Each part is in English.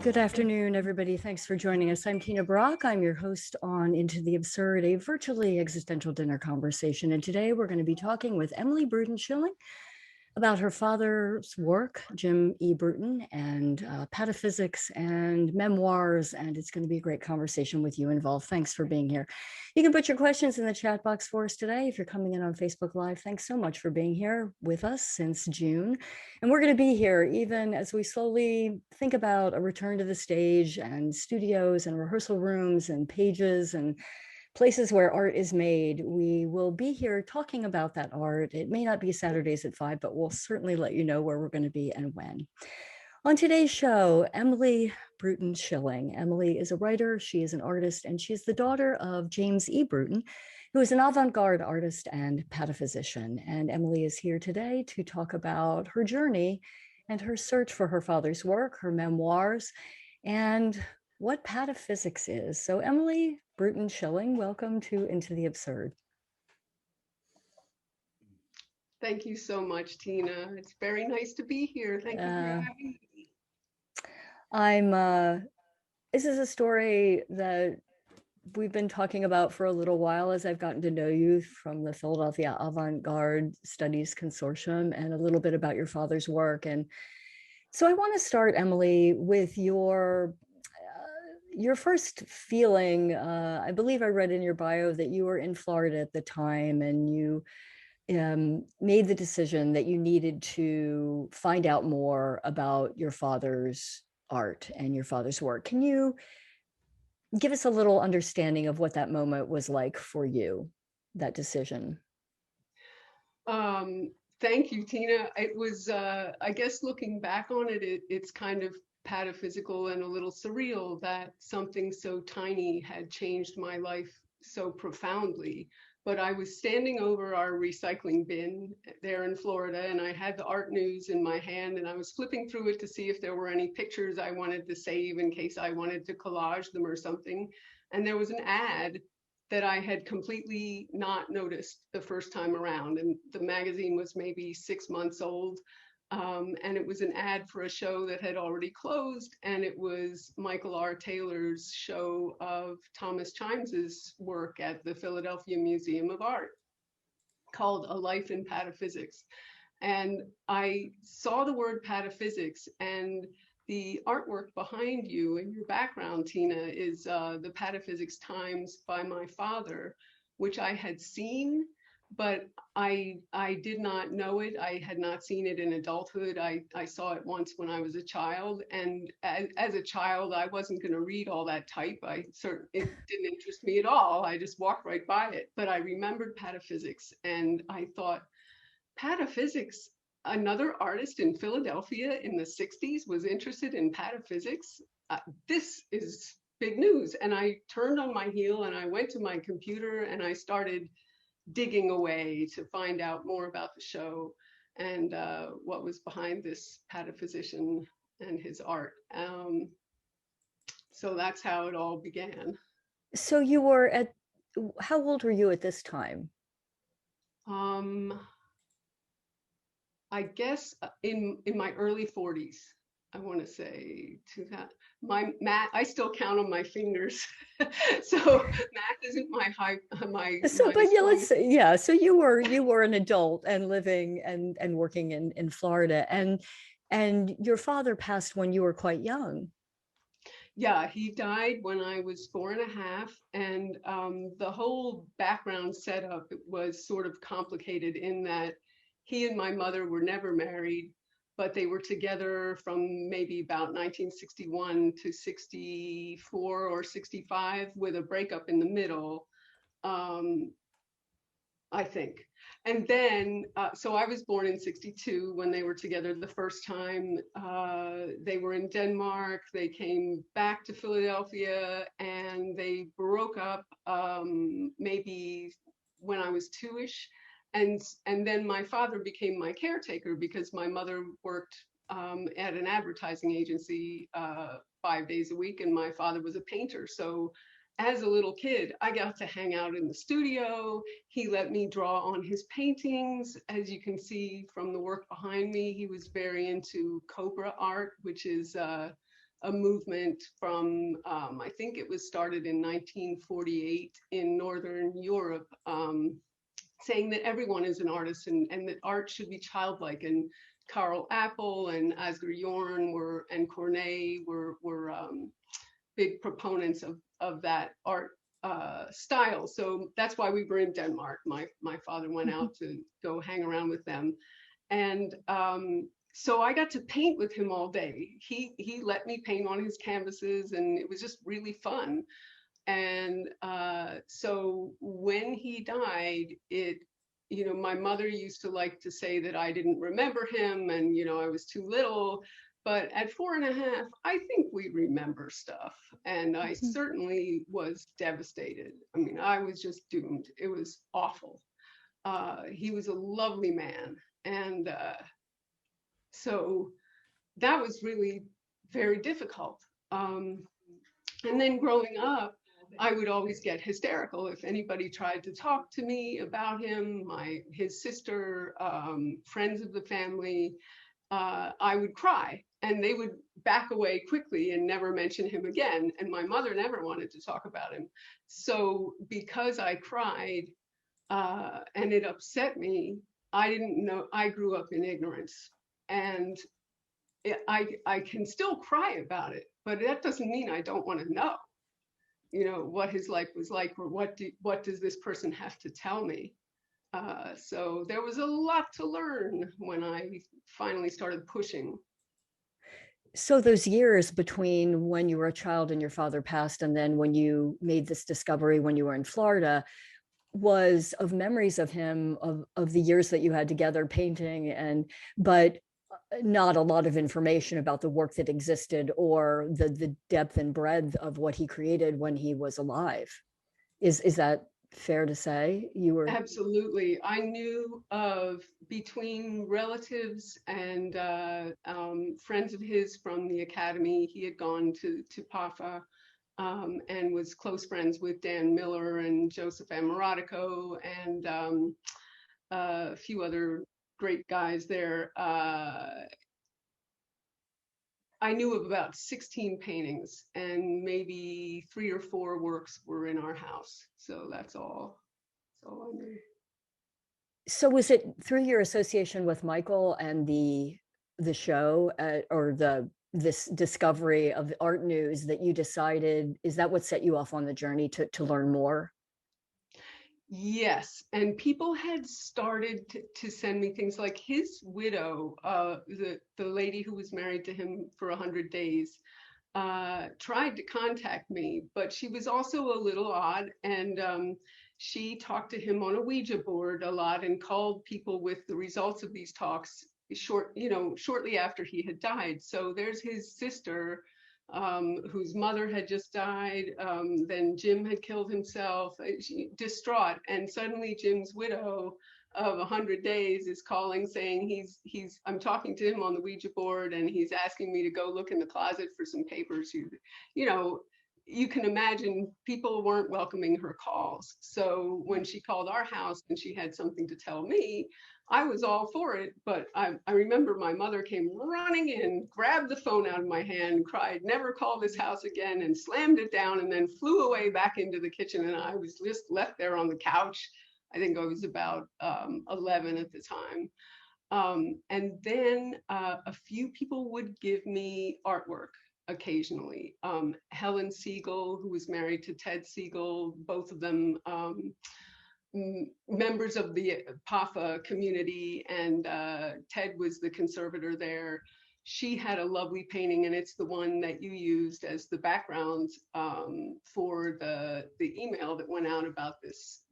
Good afternoon, everybody. Thanks for joining us. I'm Tina Brock. I'm your host on Into the Absurd, a virtually existential dinner conversation. And today we're going to be talking with Emily Brewton Schilling about her father's work, Jim E. Brewton, and Pataphysics and Memoirs. And it's going to be a great conversation with you involved. Thanks for being here. You can put your questions in the chat box for us today. If you're coming in on Facebook Live, thanks so much for being here with us since June. And we're going to be here even as we slowly think about a return to the stage and studios and rehearsal rooms and pages and places where art is made. We will be here talking about that art. It may not be Saturdays at 5, but we'll certainly let you know where we're going to be and when. On today's show, Emily Brewton Schilling. Emily is a writer, she is an artist, and she's the daughter of James E. Brewton, who is an avant-garde artist and pataphysician. And Emily is here today to talk about her journey and her search for her father's work, her memoirs, and what pataphysics is. So Emily Brewton Schilling, welcome to Into the Absurd. Thank you so much, Tina. It's very nice to be here. Thank you for having me. This is a story that we've been talking about for a little while as I've gotten to know you from the Philadelphia Avant-garde Studies Consortium and a little bit about your father's work. And so I want to start, Emily, with your first feeling. I believe I read in your bio that you were in Florida at the time and you made the decision that you needed to find out more about your father's art and your father's work. Can you give us a little understanding of what that moment was like for you, that decision? Thank you, Tina. It was, I guess looking back on it, it's kind of pataphysical and a little surreal that something so tiny had changed my life so profoundly. But I was standing over our recycling bin there in Florida, and I had the art news in my hand, and I was flipping through it to see if there were any pictures I wanted to save in case I wanted to collage them or something. And there was an ad that I had completely not noticed the first time around. And the magazine was maybe 6 months old. And it was an ad for a show that had already closed, and it was Michael R. Taylor's show of Thomas Chimes's work at the Philadelphia Museum of Art called A Life in Pataphysics. And I saw the word pataphysics, and the artwork behind you in your background, Tina, is the Pataphysics Times by my father, which I had seen, but I did not know it. I had not seen it in adulthood. I saw it once when I was a child, and as a child, I wasn't going to read all that type. It didn't interest me at all. I just walked right by it. But I remembered pataphysics, and I thought, pataphysics, another artist in Philadelphia in the 60s was interested in pataphysics. This is big news. And I turned on my heel and I went to my computer and I started digging away to find out more about the show and what was behind this pataphysician and his art. So that's how it all began. So how old were you at this time? I guess in my early 40s, I want to say 2000. My math, I still count on my fingers, so math isn't my high. So you were an adult and living and working in Florida, and your father passed when you were quite young. Yeah, he died when I was 4.5, and the whole background setup was sort of complicated in that he and my mother were never married, but they were together from maybe about 1961 to 64 or 65 with a breakup in the middle, I think. And then, so I was born in 62 when they were together the first time. They were in Denmark, they came back to Philadelphia, and they broke up maybe when I was 2-ish. And then my father became my caretaker because my mother worked at an advertising agency 5 days a week, and my father was a painter. So as a little kid, I got to hang out in the studio. He let me draw on his paintings. As you can see from the work behind me, he was very into cobra art, which is a movement from, I think it was started in 1948 in Northern Europe, saying that everyone is an artist and that art should be childlike. And Karl Appel and Asger Jorn and Corneille were big proponents of that art style. So that's why we were in Denmark. My father went out to go hang around with them. And so I got to paint with him all day. He let me paint on his canvases, and it was just really fun. And so when he died, my mother used to like to say that I didn't remember him and, I was too little. But at 4.5, I think we remember stuff. And I certainly was devastated. I mean, I was just doomed. It was awful. He was a lovely man. And so that was really very difficult. And then growing up, I would always get hysterical if anybody tried to talk to me about him, his sister, friends of the family. I would cry, and they would back away quickly and never mention him again. And my mother never wanted to talk about him. So because I cried and it upset me, I didn't know. I grew up in ignorance, and I can still cry about it, but that doesn't mean I don't want to know. What his life was like, or what does this person have to tell me? So there was a lot to learn when I finally started pushing. So those years between when you were a child and your father passed, and then when you made this discovery when you were in Florida, was of memories of him, of the years that you had together painting, but not a lot of information about the work that existed or the depth and breadth of what he created when he was alive. Is that fair to say? You were Absolutely. I knew of, between relatives and friends of his from the academy. He had gone to PAFA and was close friends with Dan Miller and Joseph Amoratico and a few other great guys there. I knew of about 16 paintings, and maybe 3 or 4 works were in our house. So that's all I knew. So was it through your association with Michael and the show or this discovery of art news that you decided, is that what set you off on the journey to learn more? Yes, and people had started to send me things, like his widow, the lady who was married to him for 100 days, tried to contact me, but she was also a little odd, and she talked to him on a Ouija board a lot and called people with the results of these talks shortly after he had died. So there's his sister, whose mother had just died. Then Jim had killed himself, distraught. And suddenly Jim's widow of 100 days is calling, saying I'm talking to him on the Ouija board, and he's asking me to go look in the closet for some papers. You can imagine people weren't welcoming her calls. So when she called our house and she had something to tell me, I was all for it. But I remember my mother came running in, grabbed the phone out of my hand, cried, "Never call this house again," and slammed it down, and then flew away back into the kitchen. And I was just left there on the couch. I think I was about 11 at the time. And then a few people would give me artwork occasionally. Helen Siegel, who was married to Ted Siegel, both of them members of the PAFA community, and Ted was the conservator there. She had a lovely painting, and it's the one that you used as the background for the email that went out about this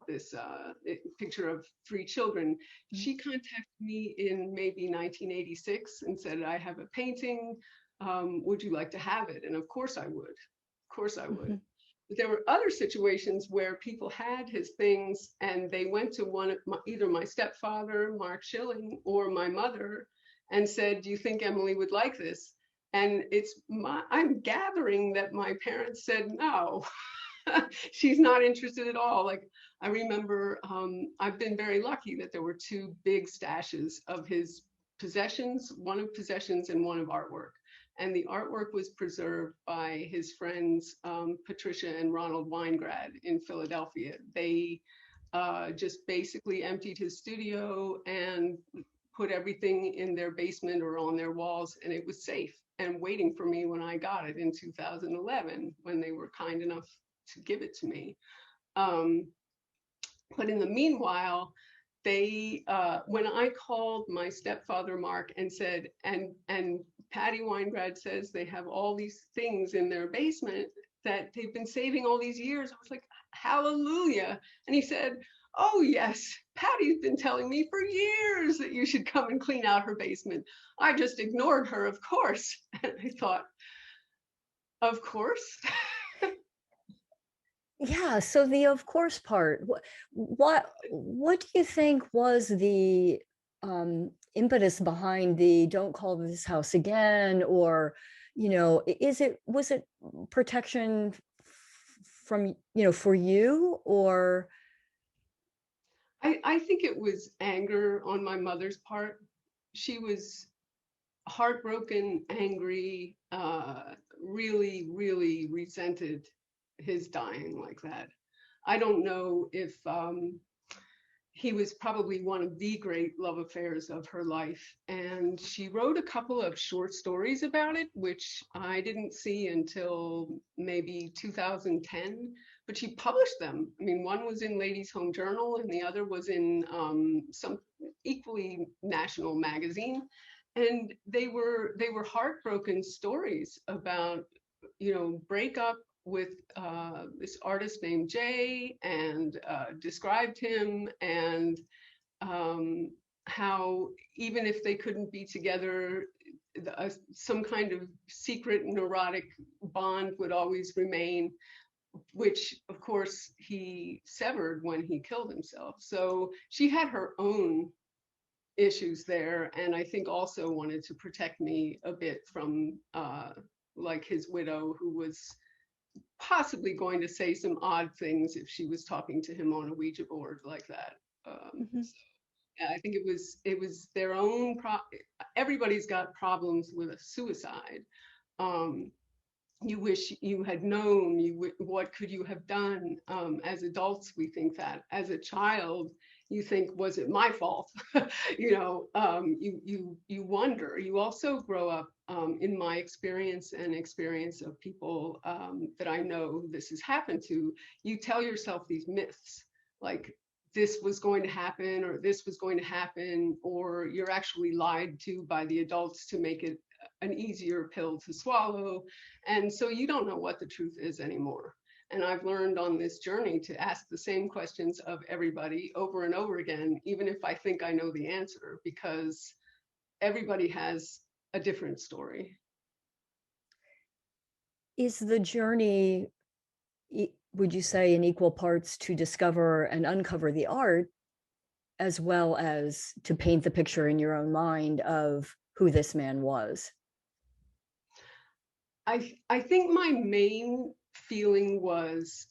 picture of 3 children. She contacted me in maybe 1986 and said, "I have a painting. Would you like to have it?" And of course I would. Of course I would. But there were other situations where people had his things, and they went to either my stepfather, Mark Schilling, or my mother, and said, "Do you think Emily would like this?" And I'm gathering that my parents said no. She's not interested at all. Like, I remember, I've been very lucky that there were 2 big stashes of his possessions, one of possessions and one of artwork. And the artwork was preserved by his friends, Patricia and Ronald Weingrad in Philadelphia. They just basically emptied his studio and put everything in their basement or on their walls, and it was safe and waiting for me when I got it in 2011, when they were kind enough to give it to me. But in the meanwhile, they, when I called my stepfather, Mark, and said, and Patty Weingrad says they have all these things in their basement that they've been saving all these years. I was like, hallelujah. And he said, oh yes, Patty's been telling me for years that you should come and clean out her basement. I just ignored her, of course. And I thought, of course. Yeah, so the of course part, what do you think was the impetus behind the don't call this house again, or was it protection from for you, or I think it was anger on my mother's part. She was heartbroken, angry, really, really resented his dying like that. I don't know if he was probably one of the great love affairs of her life. And she wrote a couple of short stories about it, which I didn't see until maybe 2010, but she published them. I mean, one was in Ladies' Home Journal and the other was in some equally national magazine. And they were heartbroken stories about, breakup with this artist named Jay, and described him, and how even if they couldn't be together, some kind of secret neurotic bond would always remain, which of course he severed when he killed himself. So she had her own issues there, and I think also wanted to protect me a bit from like his widow, who was possibly going to say some odd things if she was talking to him on a Ouija board like that. So, yeah, I think it was their own everybody's got problems with a suicide. You wish you had known, what could you have done? As adults, we think that. As a child, you think, was it my fault? You wonder. You also grow up, in my experience and experience of people that I know this has happened to, you tell yourself these myths, like this was going to happen, or this was going to happen, or you're actually lied to by the adults to make it an easier pill to swallow. And so you don't know what the truth is anymore. And I've learned on this journey to ask the same questions of everybody over and over again, even if I think I know the answer, because everybody has a different story. is the journey, would you say, in equal parts to discover and uncover the art, as well as to paint the picture in your own mind of who this man was? I think my main feeling was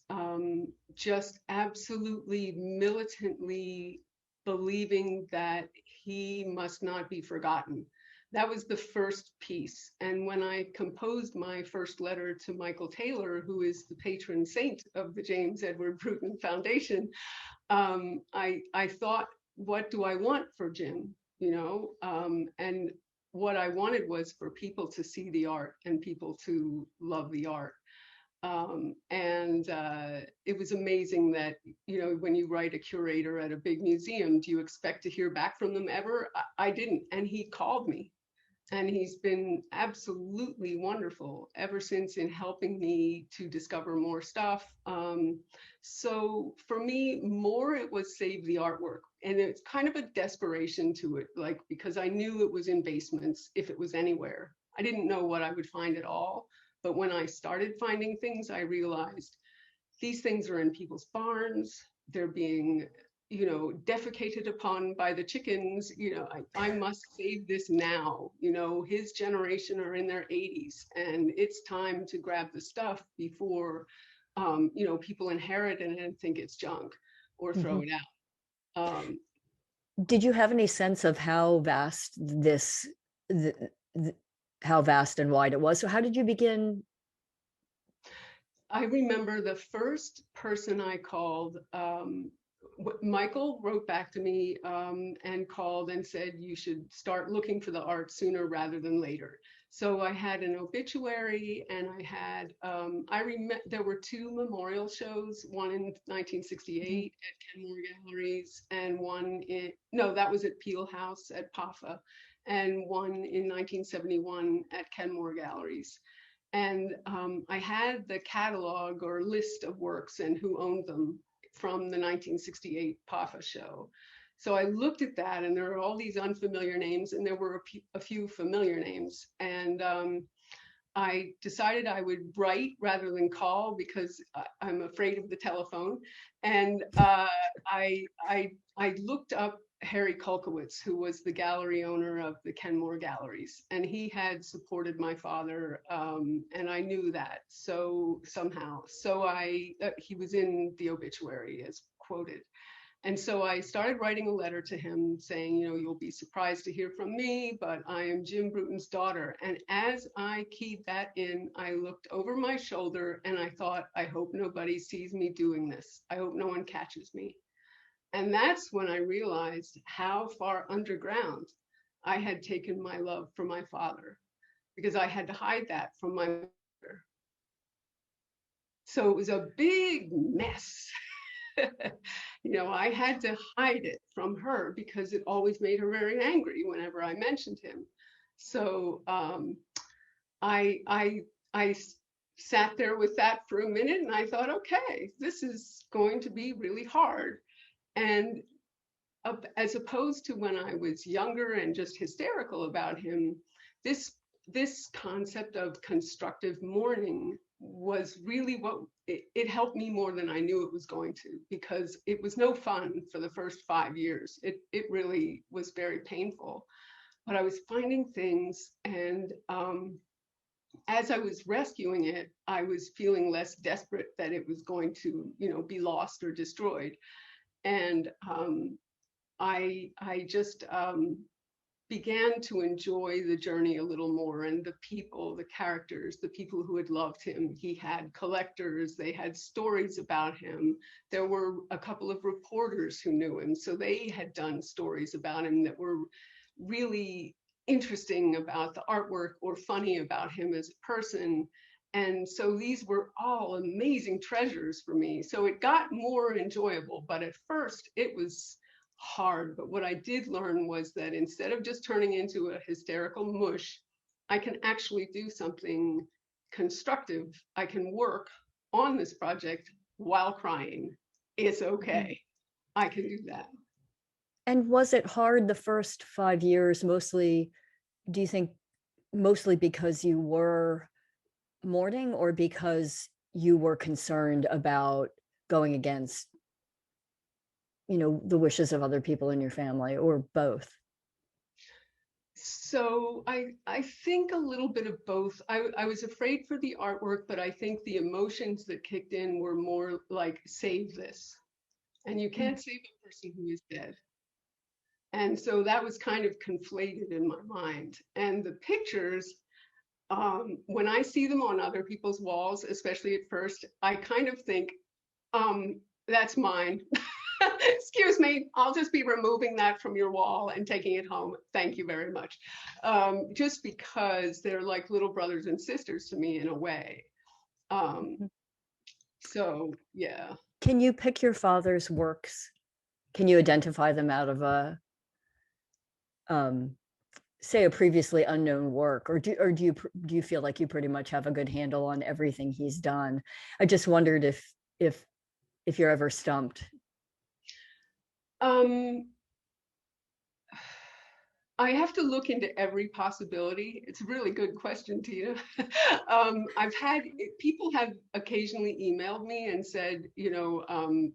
just absolutely militantly believing that he must not be forgotten. That was the first piece. And when I composed my first letter to Michael Taylor, who is the patron saint of the James Edward Brewton Foundation, I thought, what do I want for Jim? And what I wanted was for people to see the art and people to love the art. It was amazing that, when you write a curator at a big museum, do you expect to hear back from them ever? I didn't. And he called me, and he's been absolutely wonderful ever since in helping me to discover more stuff. So for me, more it was save the artwork. And it's kind of a desperation to it, like, because I knew it was in basements if it was anywhere. I didn't know what I would find at all. But when I started finding things, I realized these things are in people's barns. They're being, defecated upon by the chickens. I must save this now. His generation are in their 80s, and it's time to grab the stuff before, people inherit it and think it's junk or throw it out. Did you have any sense of how vast this how vast and wide it was. So how did you begin? I remember the first person I called, Michael wrote back to me and called and said, you should start looking for the art sooner rather than later. So I had an obituary, and I had, I remember there were two memorial shows, one in 1968 at Kenmore Galleries, and one in, no, that was at Peel House at PAFA, and one in 1971 at Kenmore Galleries. And I had the catalog or list of works and who owned them from the 1968 PAFA show. So I looked at that, and there are all these unfamiliar names, and there were a few familiar names. And I decided I would write rather than call because I'm afraid of the telephone. And I looked up Harry Kulkowitz, who was the gallery owner of the Kenmore Galleries, and he had supported my father, and I knew that. So somehow, he was in the obituary as quoted. And so I started writing a letter to him saying, you know, you'll be surprised to hear from me, but I am Jim Brewton's daughter. And as I keyed that in, I looked over my shoulder and I thought, I hope nobody sees me doing this. I hope no one catches me. And that's when I realized how far underground I had taken my love for my father, because I had to hide that from my mother. So it was a big mess. You know, I had to hide it from her because it always made her very angry whenever I mentioned him. So I sat there with that for a minute, and I thought, okay, this is going to be really hard. And as opposed to when I was younger and just hysterical about him, this concept of constructive mourning was really what it helped me more than I knew it was going to, because it was no fun for the first 5 years. It really was very painful, but I was finding things, and as I was rescuing it, I was feeling less desperate that it was going to, you know, be lost or destroyed. And I just began to enjoy the journey a little more, and the people, the characters, the people who had loved him. He had collectors, they had stories about him. There were a couple of reporters who knew him, so they had done stories about him that were really interesting about the artwork or funny about him as a person. And so these were all amazing treasures for me. So it got more enjoyable, but at first it was hard. But what I did learn was that instead of just turning into a hysterical mush, I can actually do something constructive. I can work on this project while crying. It's okay. I can do that. And was it hard the first 5 years, mostly, do you think, mostly because you were mourning, or because you were concerned about going against, you know, the wishes of other people in your family, or both? So I think a little bit of both. I was afraid for the artwork, but I think the emotions that kicked in were more like, save this. And you can't save a person who is dead. And so that was kind of conflated in my mind. And the pictures, when I see them on other people's walls, especially at first, I kind of think, that's mine. Excuse me, I'll just be removing that from your wall and taking it home. Thank you very much. Just because they're like little brothers and sisters to me in a way. So, yeah. Can you pick your father's works? Can you identify them out of a, say, a previously unknown work, or do you feel like you pretty much have a good handle on everything he's done? I just wondered if you're ever stumped. I have to look into every possibility. It's a really good question, Tina. I've had people have occasionally emailed me and said, you know,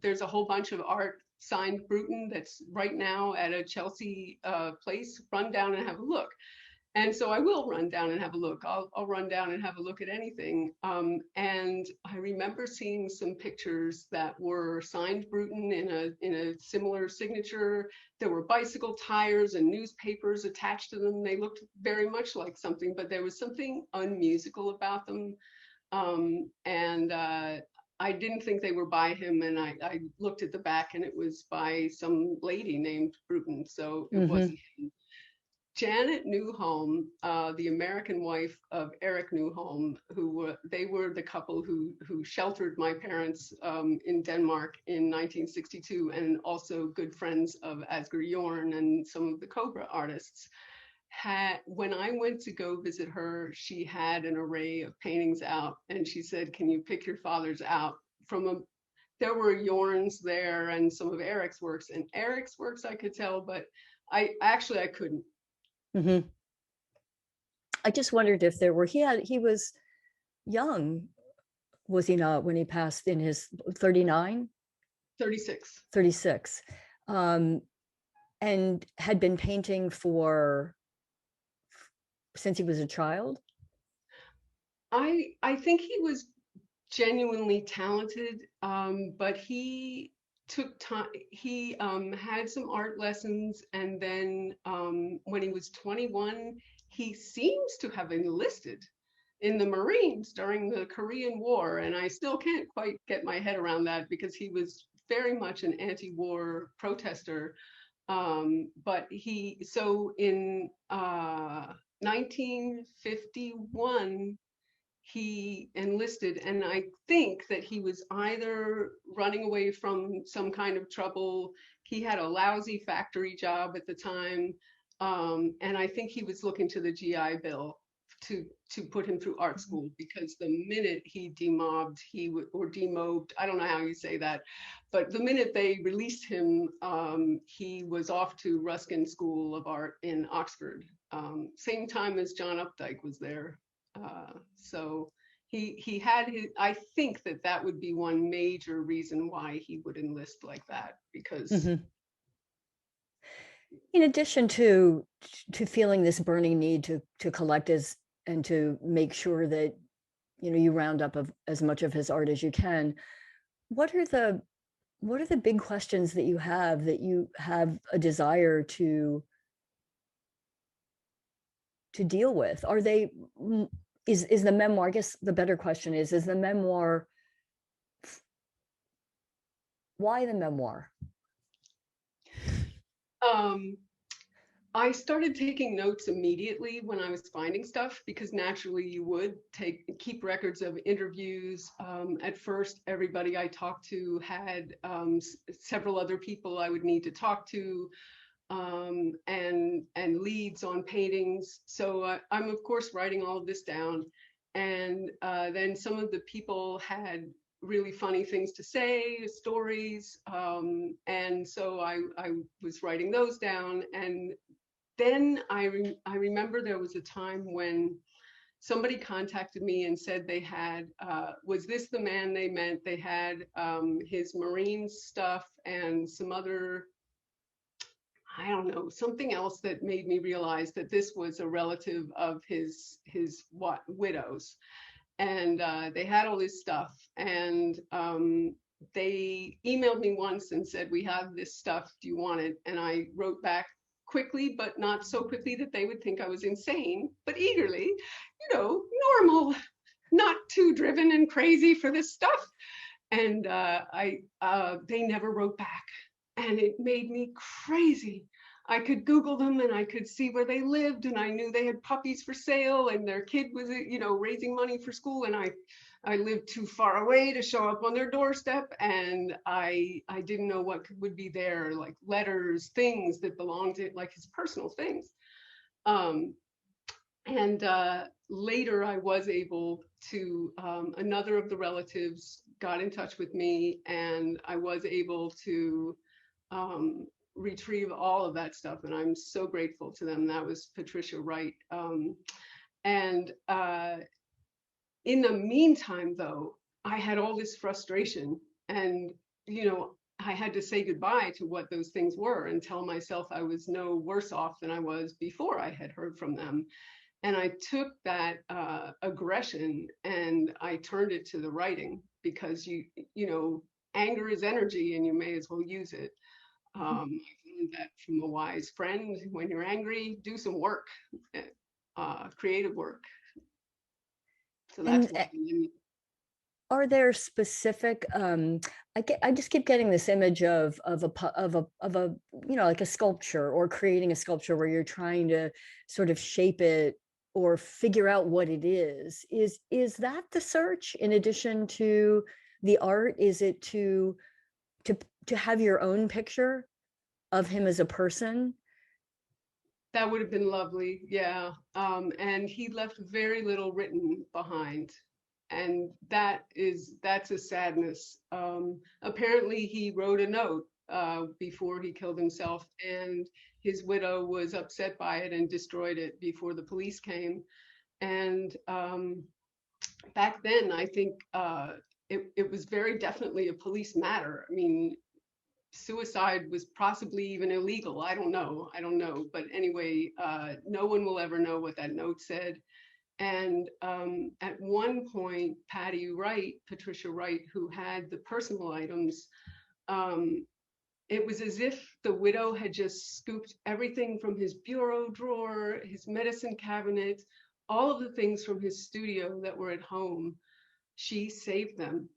there's a whole bunch of art signed Brewton that's right now at a Chelsea place. Run down and have a look. And so I will run down and have a look. I'll run down and have a look at anything. And I remember seeing some pictures that were signed Brewton in a similar signature. There were bicycle tires and newspapers attached to them. They looked very much like something, but there was something unmusical about them. I didn't think they were by him, and I looked at the back, and it was by some lady named Brewton, so it wasn't him. Janet Newholm, the American wife of Eric Newholm, they were the couple who sheltered my parents in Denmark in 1962, and also good friends of Asger Jorn and some of the Cobra artists. When I went to go visit her, she had an array of paintings out, and she said, "Can you pick your father's out there were Jorn's there and some of Eric's works, and Eric's works I could tell, but I couldn't." Mm-hmm. I just wondered if there were, he was young, was he not, when he passed, in his 39? 36. 36. And had been painting since he was a child? I think he was genuinely talented, but he took time. He had some art lessons, and then when he was 21, he seems to have enlisted in the Marines during the Korean War, and I still can't quite get my head around that because he was very much an anti-war protester. But in 1951, he enlisted, and I think that he was either running away from some kind of trouble. He had a lousy factory job at the time, and I think he was looking to the GI Bill to put him through art school, because the minute he demobbed, or demobbed, I don't know how you say that, but the minute they released him, he was off to Ruskin School of Art in Oxford, same time as John Updike was there. So he had I think that would be one major reason why he would enlist like that, because in addition to feeling this burning need to collect and to make sure that you round up as much of his art as you can, what are the big questions that you have a desire to deal with? Are they, is the memoir, I guess the better question is the memoir, why the memoir? I started taking notes immediately when I was finding stuff, because naturally you would keep records of interviews. At first, everybody I talked to had several other people I would need to talk to, and leads on paintings. So I'm of course writing all of this down, and then some of the people had really funny things to say, stories, and so I was writing those down. And then I remember there was a time when somebody contacted me and said they had, was this the man they meant? They had his Marine stuff and some other, I don't know, something else that made me realize that this was a relative of his widow's. And they had all this stuff, and they emailed me once and said, "We have this stuff, do you want it?" And I wrote back quickly, but not so quickly that they would think I was insane, but eagerly, normal, not too driven and crazy for this stuff. And they never wrote back, and it made me crazy. I could Google them, and I could see where they lived, and I knew they had puppies for sale, and their kid was, raising money for school, and I lived too far away to show up on their doorstep, and I didn't know what would be there, like letters, things that belonged to, like, his personal things. Later I was able to, another of the relatives got in touch with me, and I was able to retrieve all of that stuff, and I'm so grateful to them. That was Patricia Wright. In the meantime, though, I had all this frustration, and I had to say goodbye to what those things were and tell myself I was no worse off than I was before I had heard from them. And I took that aggression and I turned it to the writing, because you know, anger is energy and you may as well use it. I learned that from a wise friend. When you're angry, do some work, creative work. So that's And what are there specific I just keep getting this image of a you know, like a sculpture, or creating a sculpture where you're trying to sort of shape it or figure out what it is that the search, in addition to the art? Is it to have your own picture of him as a person? that would have been lovely, yeah. And he left very little written behind, and that's a sadness. Apparently, he wrote a note before he killed himself, and his widow was upset by it and destroyed it before the police came. And back then, I think it was very definitely a police matter. I mean, suicide was possibly even illegal. I don't know. But anyway, no one will ever know what that note said. And at one point, Patricia Wright, who had the personal items, it was as if the widow had just scooped everything from his bureau drawer, his medicine cabinet, all of the things from his studio that were at home. She saved them.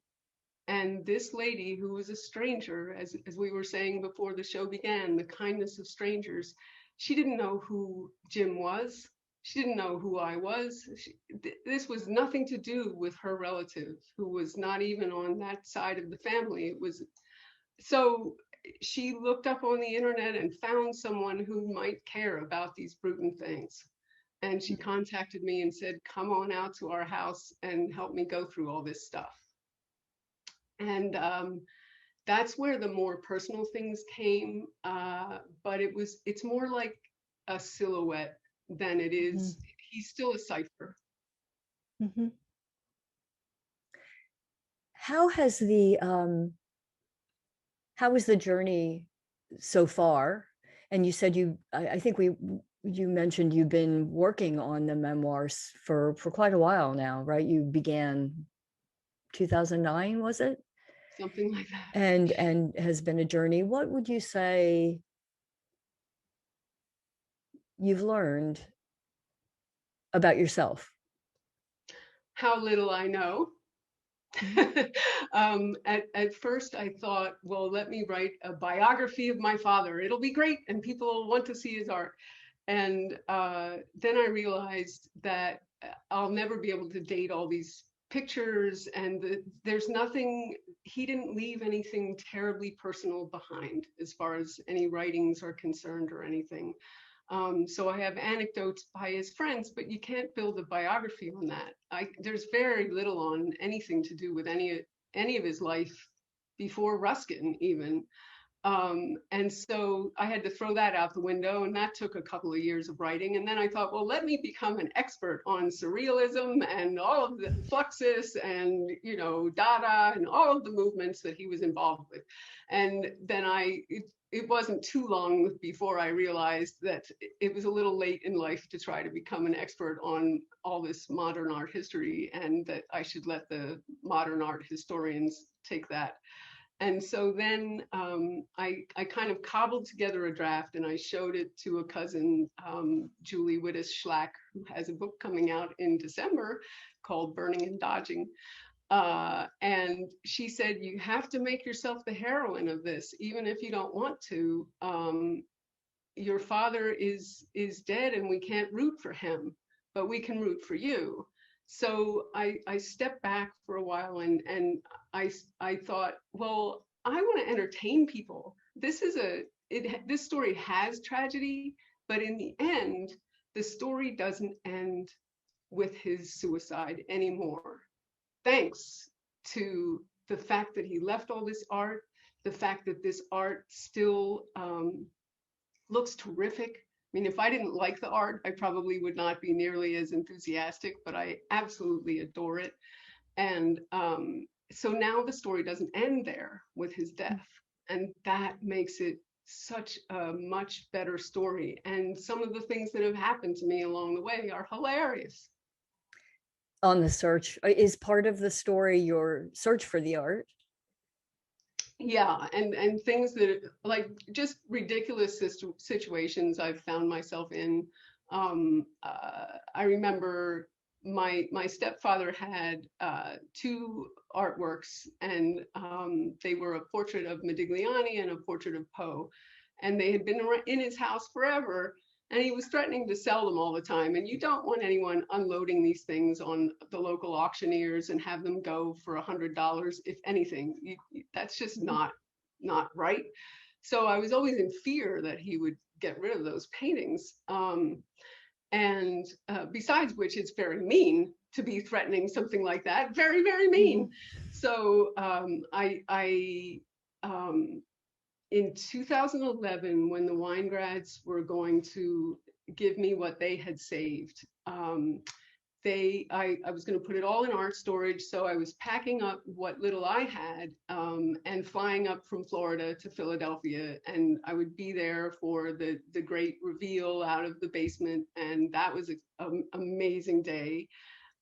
And this lady, who was a stranger, as we were saying before the show began, the kindness of strangers, she didn't know who Jim was. She didn't know who I was. This was nothing to do with her relative, who was not even on that side of the family. It was so she looked up on the internet and found someone who might care about these Brewton things. And she contacted me and said, come on out to our house and help me go through all this stuff. And that's where the more personal things came. But it's more like a silhouette than it is. He's still a cipher. Mm-hmm. How has how was the journey so far? And you said I think you mentioned you've been working on the memoirs for quite a while now, right? You began 2009, was it? Something like that. And has been a journey. What would you say you've learned about yourself? How little I know. At first I thought, well, let me write a biography of my father. It'll be great and people will want to see his art. And then I realized that I'll never be able to date all these pictures, and there's nothing, he didn't leave anything terribly personal behind as far as any writings are concerned or anything. So I have anecdotes by his friends, but you can't build a biography on that. There's very little on anything to do with any of his life before Ruskin even. And so I had to throw that out the window, and that took a couple of years of writing. And then I thought, well, let me become an expert on surrealism and all of the Fluxus and, you know, Dada and all of the movements that he was involved with. And then it wasn't too long before I realized that it was a little late in life to try to become an expert on all this modern art history, and that I should let the modern art historians take that. And so then I kind of cobbled together a draft, and I showed it to a cousin, Julie Wittes-Schlack, who has a book coming out in December called Burning and Dodging. And she said, you have to make yourself the heroine of this, even if you don't want to. Your father is dead and we can't root for him, but we can root for you. So I stepped back for a while, and I thought, well, I want to entertain people. This story has tragedy, but in the end, the story doesn't end with his suicide anymore. Thanks to the fact that he left all this art, the fact that this art still looks terrific. I mean, if I didn't like the art, I probably would not be nearly as enthusiastic, but I absolutely adore it. And so now the story doesn't end there with his death. And that makes it such a much better story. And some of the things that have happened to me along the way are hilarious. On the search, is part of the story your search for the art? Yeah, and things that like just ridiculous situations I've found myself in. I remember my stepfather had two artworks, and they were a portrait of Modigliani and a portrait of Poe, and they had been in his house forever. And he was threatening to sell them all the time. And you don't want anyone unloading these things on the local auctioneers and have them go for $100. If anything, that's just not right. So I was always in fear that he would get rid of those paintings. And besides which, it's very mean to be threatening something like that. Very, very mean. So in 2011, when the Weingrads were going to give me what they had saved, I was going to put it all in art storage. So I was packing up what little I had and flying up from Florida to Philadelphia. And I would be there for the great reveal out of the basement. And that was an amazing day.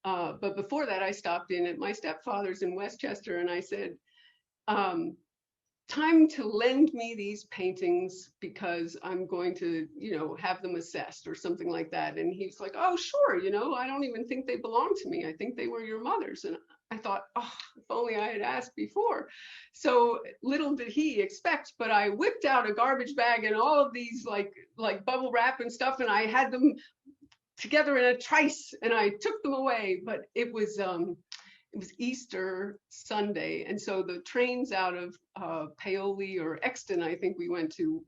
But before that, I stopped in at my stepfather's in Westchester, and I said, time to lend me these paintings because I'm going to, have them assessed or something like that. And he's like, oh, sure. I don't even think they belong to me. I think they were your mother's. And I thought, oh, if only I had asked before. So little did he expect, but I whipped out a garbage bag and all of these like bubble wrap and stuff. And I had them together in a trice and I took them away. But it was Easter Sunday. And so the trains out of Paoli or Exton, I think we went to,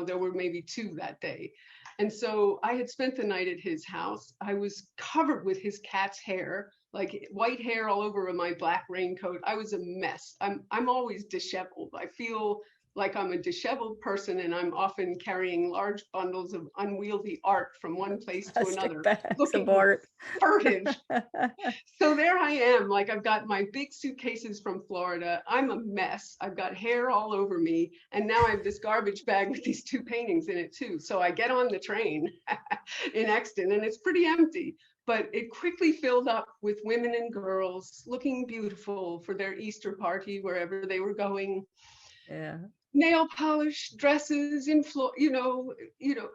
there were maybe two that day. And so I had spent the night at his house. I was covered with his cat's hair, like white hair all over my black raincoat. I was a mess. I'm always disheveled. I feel like I'm a disheveled person, and I'm often carrying large bundles of unwieldy art from one place to another, looking furtive. So there I am, like I've got my big suitcases from Florida. I'm a mess. I've got hair all over me. And now I have this garbage bag with these two paintings in it too. So I get on the train in Exton and it's pretty empty, but it quickly filled up with women and girls looking beautiful for their Easter party, wherever they were going. Yeah. Nail polish, dresses,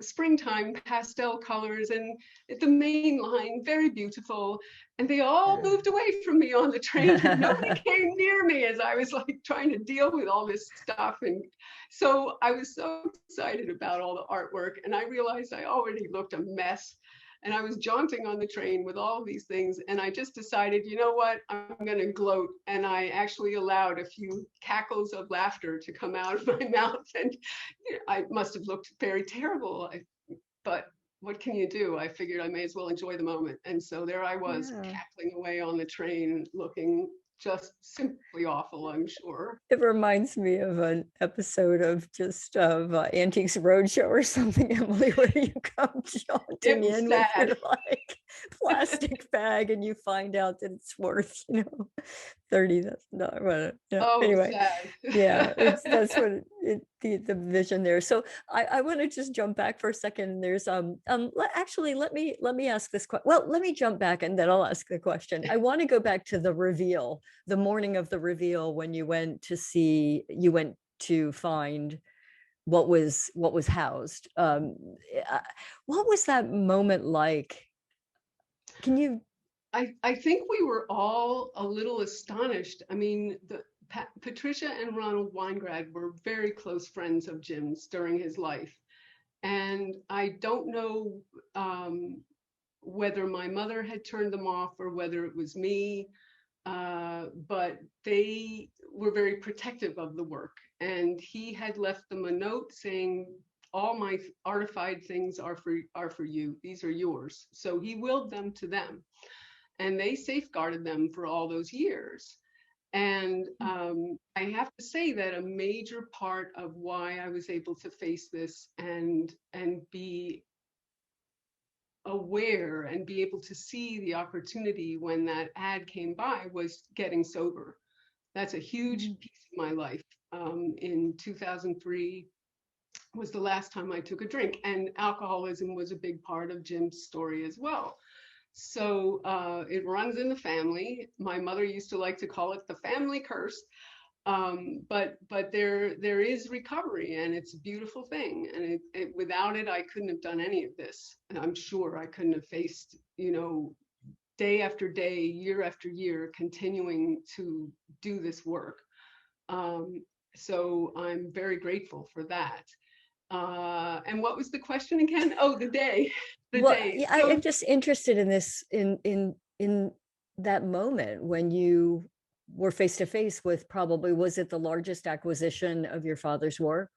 springtime pastel colors, and the main line, very beautiful. And they all moved away from me on the train. And nobody came near me as I was like trying to deal with all this stuff. And so I was so excited about all the artwork, and I realized I already looked a mess. And I was jaunting on the train with all of these things. And I just decided, you know what, I'm going to gloat. And I actually allowed a few cackles of laughter to come out of my mouth. And I must have looked very terrible. But what can you do? I figured I may as well enjoy the moment. And so there I was, cackling away on the train, looking just simply awful, I'm sure. It reminds me of an episode of Antiques Roadshow or something, Emily, where you come jaunting in with your like plastic bag and you find out that it's worth, 30. That's not what. Anyway, sad. Yeah, that's what the vision there. So I want to just jump back for a second. There's actually let me ask this question. Well, let me jump back and then I'll ask the question. I want to go back to the reveal, the morning of the reveal, when you went to find what was housed. What was that moment like? Can you? I think we were all a little astonished. I mean, Patricia and Ronald Weingrad were very close friends of Jim's during his life. And I don't know whether my mother had turned them off or whether it was me, but they were very protective of the work. And he had left them a note saying, all my artified things are for you. These are yours. So he willed them to them. And they safeguarded them for all those years. And I have to say that a major part of why I was able to face this and be aware and be able to see the opportunity when that ad came by was getting sober. That's a huge piece of my life. In 2003 was the last time I took a drink, and alcoholism was a big part of Jim's story as well. So it runs in the family. My mother used to like to call it the family curse. But there is recovery, and it's a beautiful thing. And without it, I couldn't have done any of this. And I'm sure I couldn't have faced, day after day, year after year, continuing to do this work. So I'm very grateful for that. And what was the question again? Oh, the day. Yeah, I'm just interested in this, in that moment when you were face to face with, probably, was it the largest acquisition of your father's work?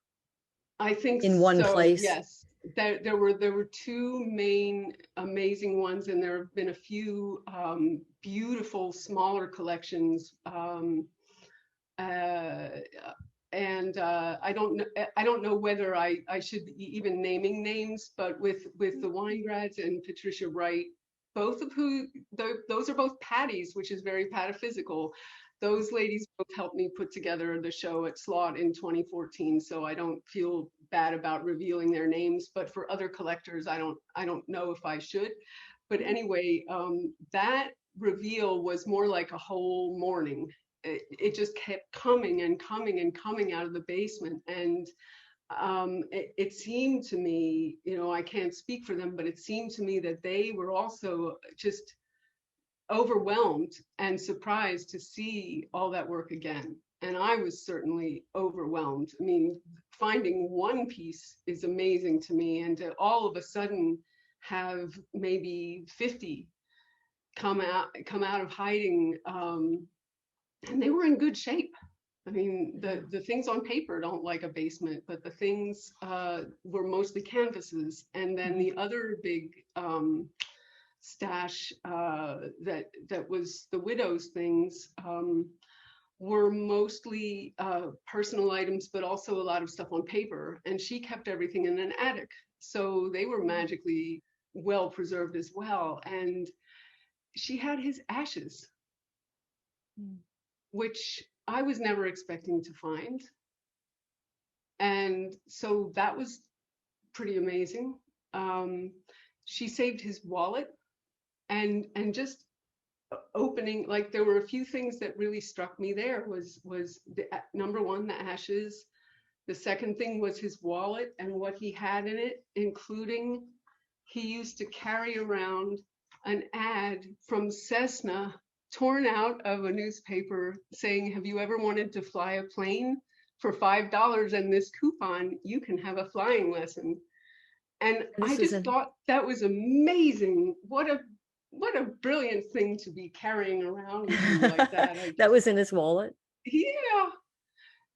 I think in one so, place? yes. There were two main amazing ones, and there have been a few beautiful smaller collections. I don't know whether I should be even naming names, but with the Weingrads and Patricia Wright, both of who those are both Patties, which is very pataphysical. Those ladies both helped me put together the show at Slot in 2014, so I don't feel bad about revealing their names. But for other collectors, I don't know if I should. But anyway, that reveal was more like a whole morning. It just kept coming and coming and coming out of the basement. And it seemed to me, I can't speak for them, but it seemed to me that they were also just overwhelmed and surprised to see all that work again. And I was certainly overwhelmed. I mean, finding one piece is amazing to me, and to all of a sudden have maybe 50 come out of hiding, and they were in good shape. I mean, the things on paper don't like a basement, but the things were mostly canvases. And then the other big stash that was the widow's things were mostly personal items, but also a lot of stuff on paper. And she kept everything in an attic, so they were magically well preserved as well. And she had his ashes, which I was never expecting to find. And so that was pretty amazing. She saved his wallet, and just opening, like, there were a few things that really struck me. There was the number one, the ashes. The second thing was his wallet and what he had in it, including he used to carry around an ad from Cessna torn out of a newspaper saying, "Have you ever wanted to fly a plane? For $5 and this coupon, you can have a flying lesson." And I just thought that was amazing. What a brilliant thing to be carrying around with you like that. That was in his wallet? Yeah.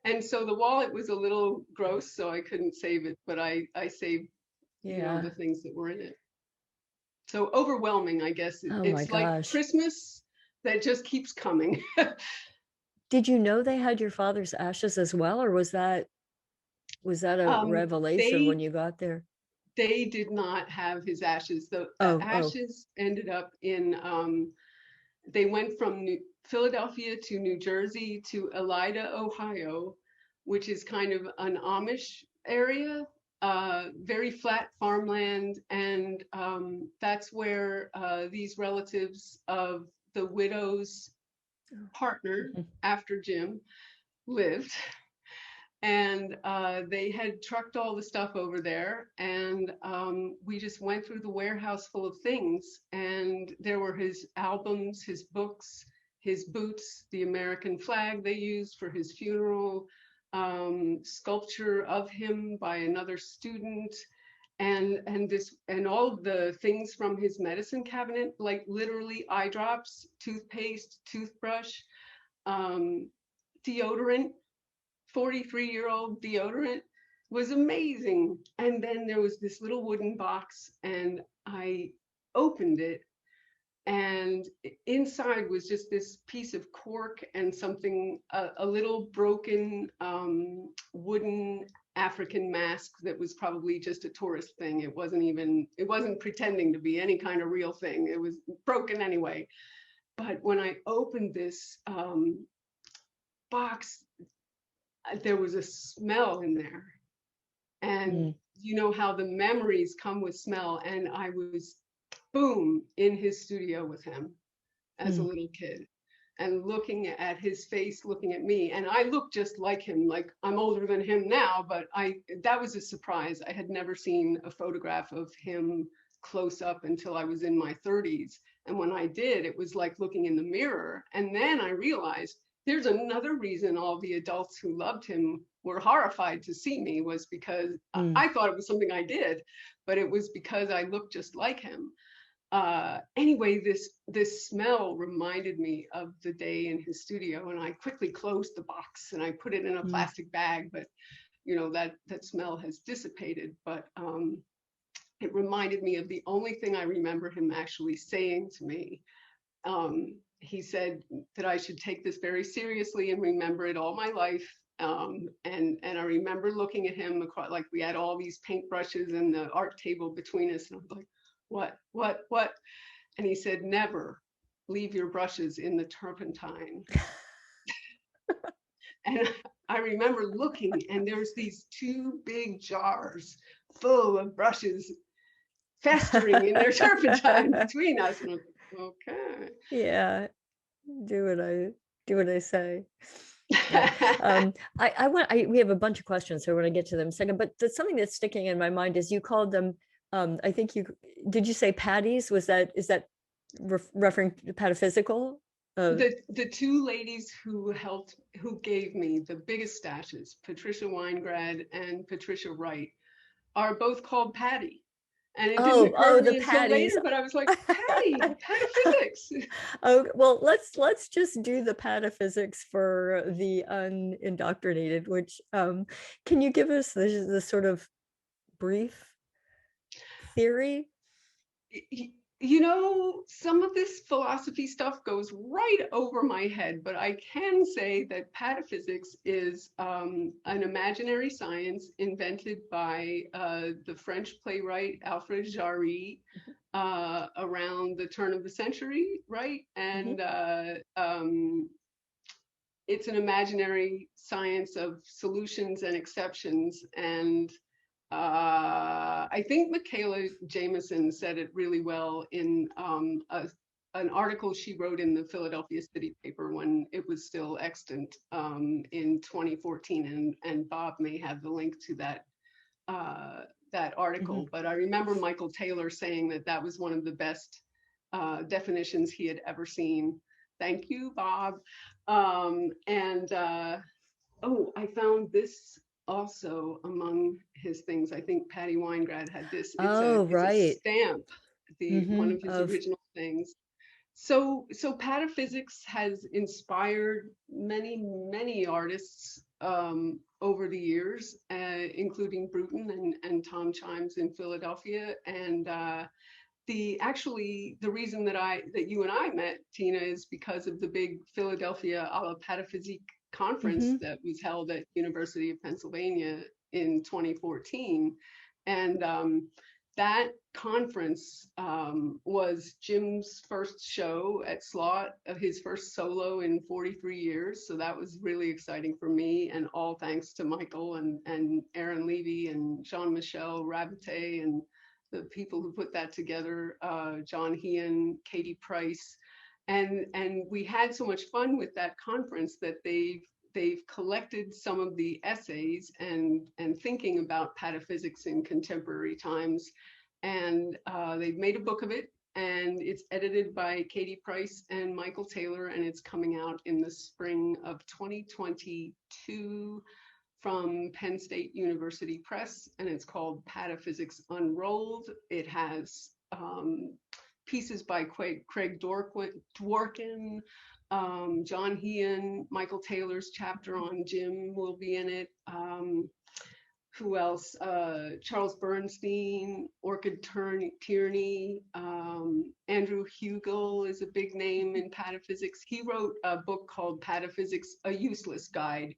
And so the wallet was a little gross, so I couldn't save it, but I saved, the things that were in it. So overwhelming, I guess. It's like Christmas that just keeps coming. Did you know they had your father's ashes as well, or was that a revelation when you got there? They did not have his ashes. The ashes ended up in, they went from Philadelphia to New Jersey to Elida, Ohio, which is kind of an Amish area, very flat farmland. And that's where these relatives of the widow's partner after Jim lived. And they had trucked all the stuff over there, and we just went through the warehouse full of things. And there were his albums, his books, his boots, the American flag they used for his funeral, sculpture of him by another student, and all of the things from his medicine cabinet, like literally eye drops, toothpaste, toothbrush, deodorant. 43-year-old deodorant was amazing. And then there was this little wooden box, and I opened it, and inside was just this piece of cork and something, a little broken wooden African mask that was probably just a tourist thing. It wasn't pretending to be any kind of real thing. It was broken anyway. But when I opened this box, there was a smell in there. And you know how the memories come with smell. And I was, boom, in his studio with him as a little kid, and looking at his face, looking at me. And I look just like him. Like, I'm older than him now, but that was a surprise. I had never seen a photograph of him close up until I was in my 30s. And when I did, it was like looking in the mirror. And then I realized there's another reason all the adults who loved him were horrified to see me, was because I thought it was something I did, but it was because I looked just like him. Anyway, this smell reminded me of the day in his studio, and I quickly closed the box and I put it in a plastic bag, but you know, that smell has dissipated. But it reminded me of the only thing I remember him actually saying to me. He said that I should take this very seriously and remember it all my life. And I remember looking at him across, like we had all these paintbrushes and the art table between us, and I was like, what? And he said, never leave your brushes in the turpentine. And I remember looking, and there's these two big jars full of brushes festering in their turpentine between us. And I'm like, okay. Yeah, do what I say. Yeah. We have a bunch of questions, so we're going to get to them in a second. But something that's sticking in my mind is you called them. I think did you say patties? Is that referring to Pataphysical? The two ladies who gave me the biggest stashes, Patricia Weingrad and Patricia Wright, are both called Patty. And it didn't occur to me until later, but I was like, Patty, Pataphysics. Oh, well, let's just do the Pataphysics for the unindoctrinated, which can you give us the sort of brief theory? You know, some of this philosophy stuff goes right over my head, but I can say that pataphysics is an imaginary science invented by the French playwright Alfred Jarry around the turn of the century, right? And it's an imaginary science of solutions and exceptions. And I think Michaela Jameson said it really well in an article she wrote in the Philadelphia City paper when it was still extant in 2014, and Bob may have the link to that article. But I remember Michael Taylor saying that was one of the best definitions he had ever seen. Thank you, Bob. Oh, I found this also among his things. I think Patty Weingrad had this. It's a stamp, one of his original things. So Pataphysics has inspired many artists over the years, including Brewton and Tom Chimes in Philadelphia. And the reason that you and I met, Tina, is because of the big Philadelphia à la Pataphysique conference that was held at University of Pennsylvania in 2014. And that conference was Jim's first show at Slot, his first solo in 43 years. So that was really exciting for me, and all thanks to Michael and Aaron Levy and Jean-Michel Rabate and the people who put that together, John Hean, Katie Price. And we had so much fun with that conference that they've collected some of the essays and thinking about pataphysics in contemporary times, and they've made a book of it, and it's edited by Katie Price and Michael Taylor, and it's coming out in the spring of 2022 from Penn State University Press, and it's called Pataphysics Unrolled. It has pieces by Craig Dworkin, John Hean, Michael Taylor's chapter on Jim will be in it. Who else? Charles Bernstein, Orchid Tierney, Andrew Hugel is a big name in pataphysics. He wrote a book called Pataphysics, A Useless Guide,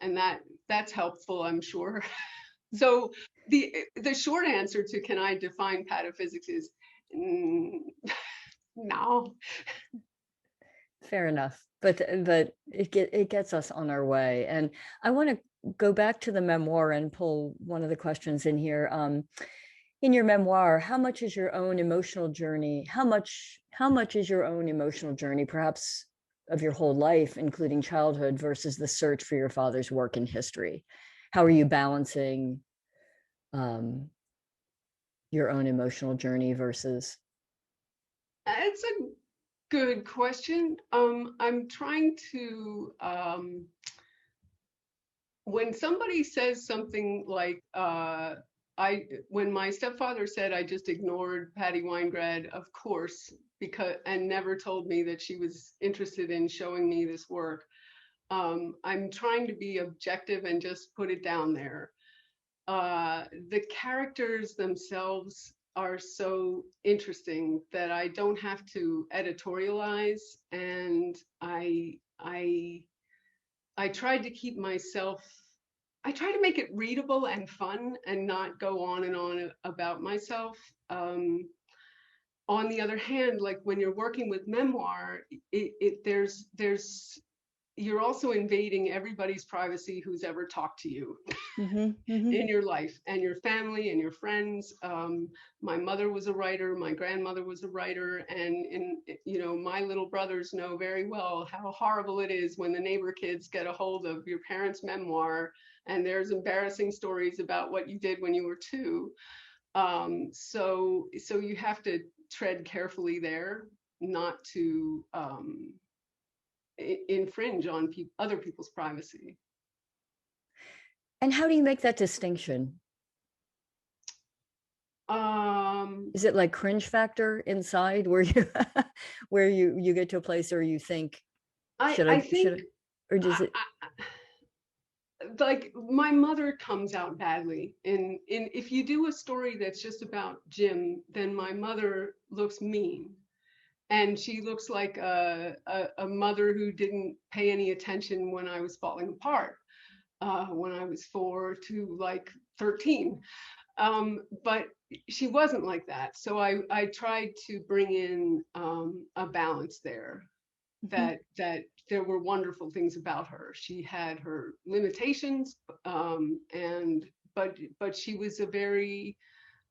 and that's helpful, I'm sure. So the short answer to can I define pataphysics is no. Fair enough. But it gets us on our way. And I want to go back to the memoir and pull one of the questions in here. In your memoir, how much is your own emotional journey? How much is your own emotional journey, perhaps of your whole life, including childhood, versus the search for your father's work in history? How are you balancing your own emotional journey versus? It's a good question. I'm trying to, when somebody says something like, when my stepfather said I just ignored Patty Weingrad, of course, because, and never told me that she was interested in showing me this work. I'm trying to be objective and just put it down there. The characters themselves are so interesting that I don't have to editorialize, and I tried to keep myself, I try to make it readable and fun and not go on and on about myself. On the other hand, like when you're working with memoir, there's you're also invading everybody's privacy who's ever talked to you in your life, and your family and your friends. My mother was a writer, my grandmother was a writer, and my little brothers know very well how horrible it is when the neighbor kids get a hold of your parents' memoir and there's embarrassing stories about what you did when you were 2. So you have to tread carefully there, not to infringe on other people's privacy. And how do you make that distinction? Is it like cringe factor inside where you where you get to a place where you think, I think, or does it? Like my mother comes out badly in if you do a story that's just about Jim, then my mother looks mean. And she looks like a mother who didn't pay any attention when I was falling apart, when I was 4 to like 13. But she wasn't like that. So I tried to bring in a balance there, that there were wonderful things about her. She had her limitations, but she was a very,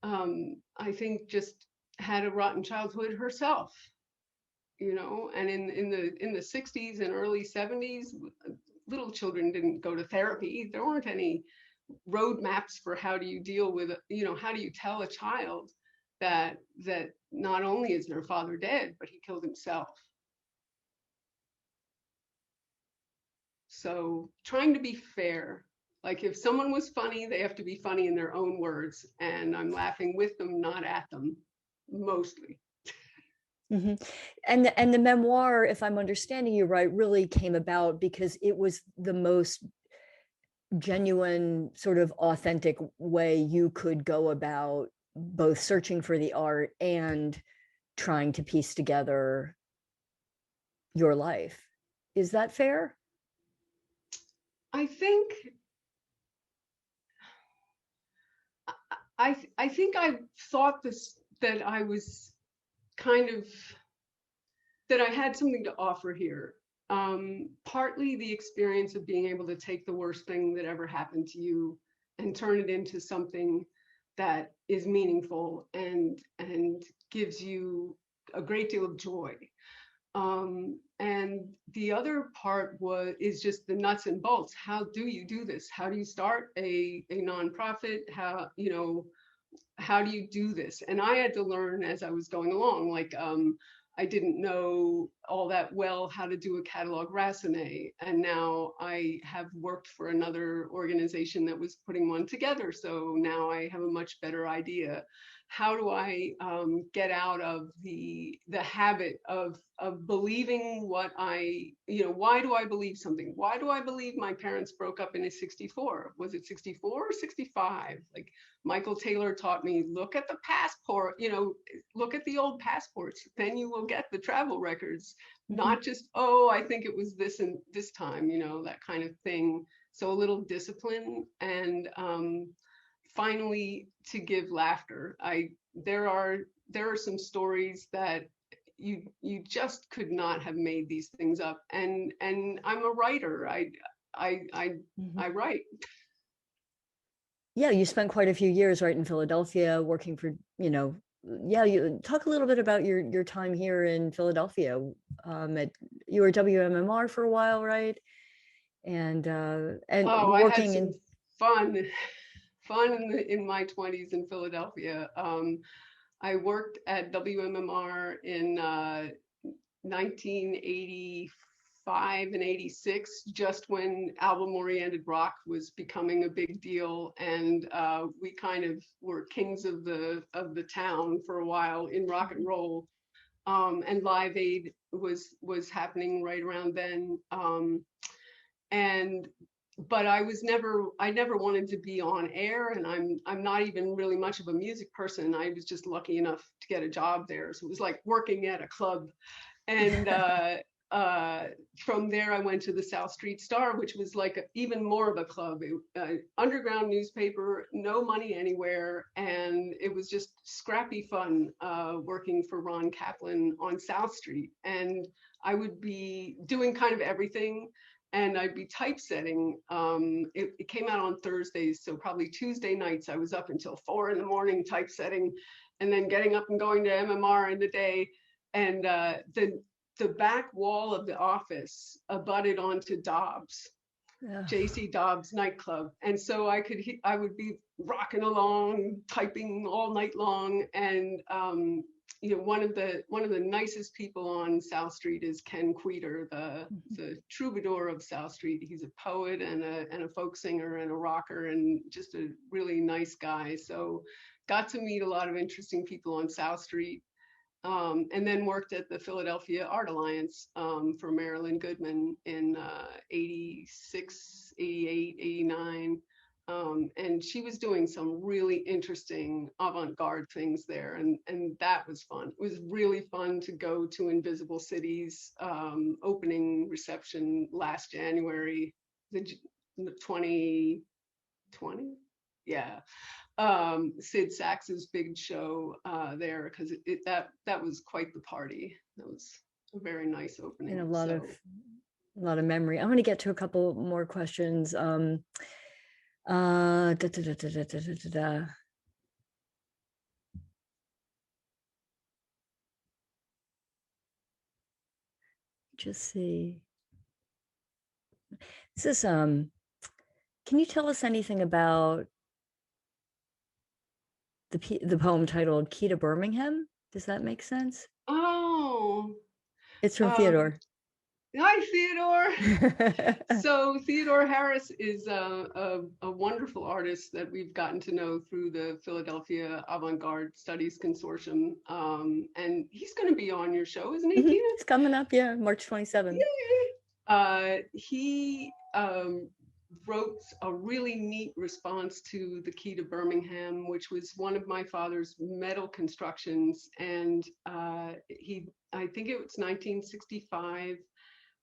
I think, just had a rotten childhood herself. And in the 60s and early 70s, little children didn't go to therapy. There weren't any roadmaps for how do you deal with, how do you tell a child that not only is their father dead, but he killed himself. So trying to be fair. Like if someone was funny, they have to be funny in their own words, and I'm laughing with them, not at them, mostly. And the memoir, if I'm understanding you right, really came about because it was the most genuine, sort of authentic way you could go about both searching for the art and trying to piece together your life. Is that fair? I think I thought this, that I was kind of, that I had something to offer here. Partly the experience of being able to take the worst thing that ever happened to you and turn it into something that is meaningful and gives you a great deal of joy. And the other part is just the nuts and bolts. How do you do this? How do you start a nonprofit? How do you do this? And I had to learn as I was going along. Like I didn't know all that well how to do a catalog raisonné, and now I have worked for another organization that was putting one together. So now I have a much better idea. How do I get out of the habit of believing what why do I believe something? Why do I believe my parents broke up in '64? Was it 64 or 65? Like Michael Taylor taught me, look at the passport, look at the old passports, then you will get the travel records, not just, oh, I think it was this and this time, that kind of thing. So a little discipline, and finally to give laughter. There are some stories that you just could not have made these things up. And I'm a writer. I write. Yeah, you spent quite a few years right in Philadelphia working for, yeah, you talk a little bit about your time here in Philadelphia. You were WMMR for a while, right? And Oh, I had working some in fun in my 20s in Philadelphia. I worked at WMMR in 1985 and 86, just when album-oriented rock was becoming a big deal, and we kind of were kings of the town for a while in rock and roll. And Live Aid was happening right around then. And but I never wanted to be on air, and I'm not even really much of a music person. I was just lucky enough to get a job there, so it was like working at a club. And from there I went to the South Street Star, which was like even more of a club. Underground newspaper, no money anywhere, and it was just scrappy fun working for Ron Kaplan on South Street. And I would be doing kind of everything, and I'd be typesetting. It came out on Thursdays, so probably Tuesday nights I was up until 4 a.m. typesetting, and then getting up and going to MMR in the day. And the back wall of the office abutted onto Dobbs, JC Dobbs nightclub, and so I would be rocking along, typing all night long. And one of the nicest people on South Street is Ken Queter, the troubadour of South Street. He's a poet and a folk singer and a rocker, and just a really nice guy. So got to meet a lot of interesting people on South Street. And then worked at the Philadelphia Art Alliance for Marilyn Goodman in 86, 88, 89. And she was doing some really interesting avant-garde things there. And that was fun. It was really fun to go to Invisible Cities opening reception last January, the 2020. Yeah. Sid Sax's big show there, because that was quite the party. That was a very nice opening. And a lot of memory. I'm going to get to a couple more questions. Just see. This is can you tell us anything about the poem titled Key to Birmingham? Does that make sense? Oh, it's from Theodore. Hi, Theodore. So Theodore Harris is a wonderful artist that we've gotten to know through the Philadelphia Avant-garde Studies Consortium. And he's going to be on your show, isn't he, Tina? It's coming up, yeah, March 27th. He wrote a really neat response to the Key to Birmingham, which was one of my father's metal constructions. And I think it was 1965.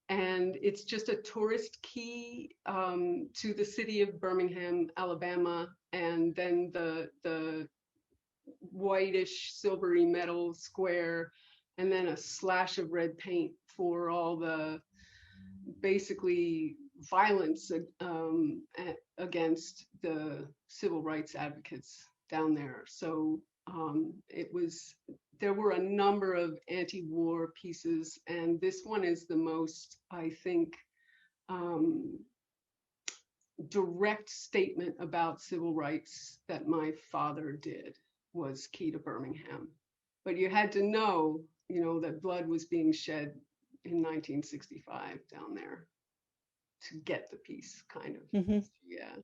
And it's just a tourist key to the city of Birmingham, Alabama. And then the whitish silvery metal square, and then a slash of red paint for all the basically violence against the civil rights advocates down there. So there were a number of anti-war pieces, and this one is the most, I think, direct statement about civil rights that my father did, was Key to Birmingham. But you had to know, that blood was being shed in 1965 down there to get the piece, kind of. Mm-hmm. Yeah.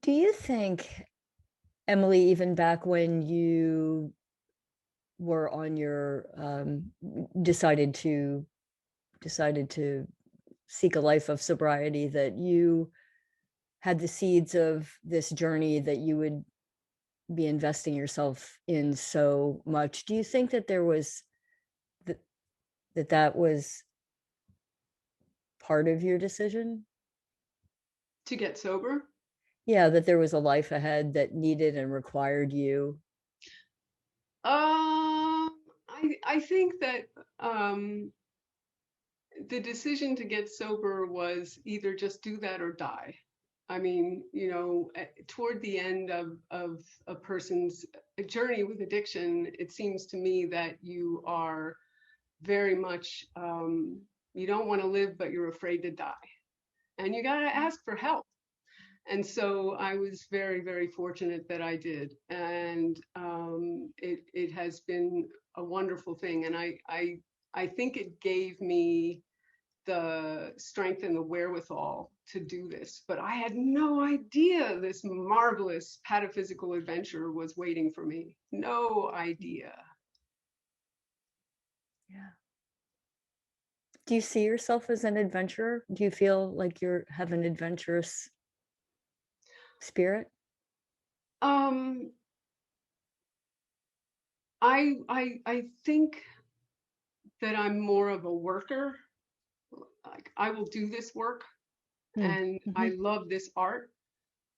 Do you think, Emily, even back when you were on your decided to seek a life of sobriety, that you had the seeds of this journey that you would be investing yourself in so much? Do you think that there was that was part of your decision to get sober? Yeah, that there was a life ahead that needed and required you. I think that the decision to get sober was either just do that or die. I mean, you know, toward the end of a person's journey with addiction, it seems to me that you are very much, you don't want to live, but you're afraid to die. And you got to ask for help. And so I was very, very fortunate that I did. And it has been a wonderful thing. And I think it gave me the strength and the wherewithal to do this, but I had no idea this marvelous pataphysical adventure was waiting for me. No idea. Yeah. Do you see yourself as an adventurer? Do you feel like you have an adventurous spirit? Um, I think that I'm more of a worker. Like I will do this work, and I Mm-hmm. love this art,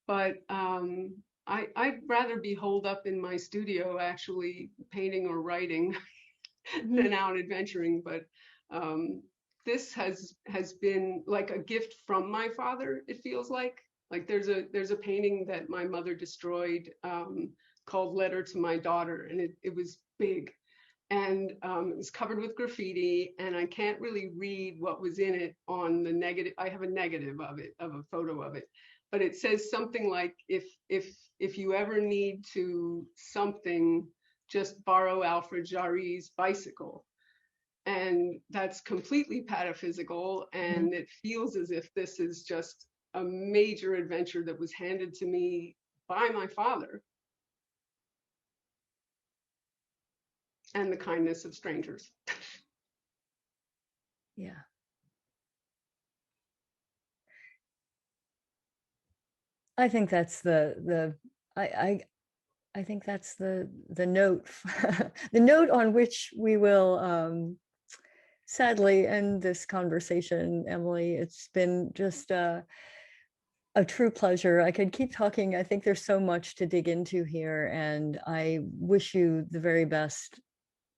but I'd rather be holed up in my studio actually painting or writing than out adventuring. But this has been like a gift from my father. It feels like there's a painting that my mother destroyed called "Letter to My Daughter," and it was big, and it was covered with graffiti, and I can't really read what was in it on the negative. I have a negative of it, of a photo of it, but it says something like, if you ever need to something, just borrow Alfred Jarry's bicycle. And that's completely pataphysical, Mm-hmm. and it feels as if this is just a major adventure that was handed to me by my father, and the kindness of strangers. Yeah. I think that's I think that's the note the note on which we will sadly end this conversation, Emily. It's been just a true pleasure. I could keep talking. I think there's so much to dig into here, and I wish you the very best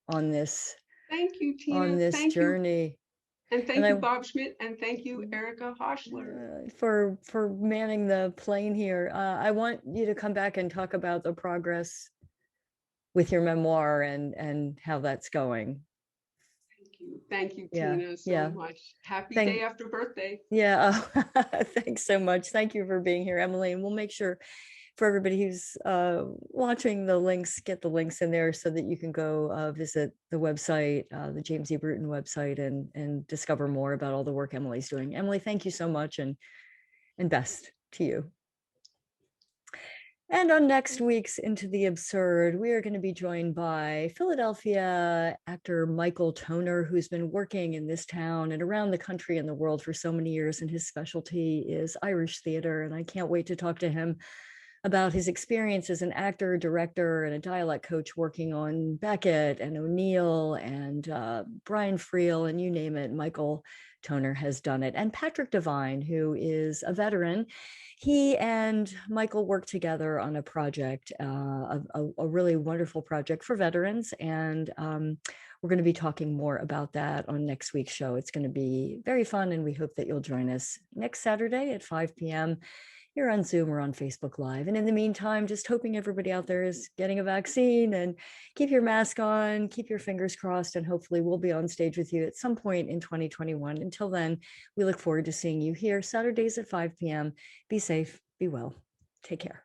on this Thank you, Tina. Thank you. journey. And And thank you, Bob Schmidt. And thank you, Erica Hoschler. for manning the plane here. I want you to come back and talk about the progress with your memoir and how that's going. Thank you. Thank you, Yeah, Tina, so yeah. much. Happy day Thank after birthday. yeah. Thanks so much. Thank you for being here, Emily. And we'll make sure for everybody who's watching the links, get the links in there so that you can go visit the website, the James E. Brewton website, and discover more about all the work Emily's doing. Emily, thank you so much, and best to you. And on next week's Into the Absurd, we are going to be joined by Philadelphia actor Michael Toner, who's been working in this town and around the country and the world for so many years, and his specialty is Irish theater. And I can't wait to talk to him about his experience as an actor, director, and a dialect coach working on Beckett and O'Neill and Brian Friel, and you name it, Michael Toner has done it. And Patrick Devine, who is a veteran. He and Michael worked together on a project, a really wonderful project for veterans. And we're going to be talking more about that on next week's show. It's going to be very fun, and we hope that you'll join us next Saturday at 5 p.m. here on Zoom or on Facebook Live. And in the meantime, just hoping everybody out there is getting a vaccine, and keep your mask on, keep your fingers crossed, and hopefully we'll be on stage with you at some point in 2021. Until then, we look forward to seeing you here Saturdays at 5 p.m. Be safe, be well, take care.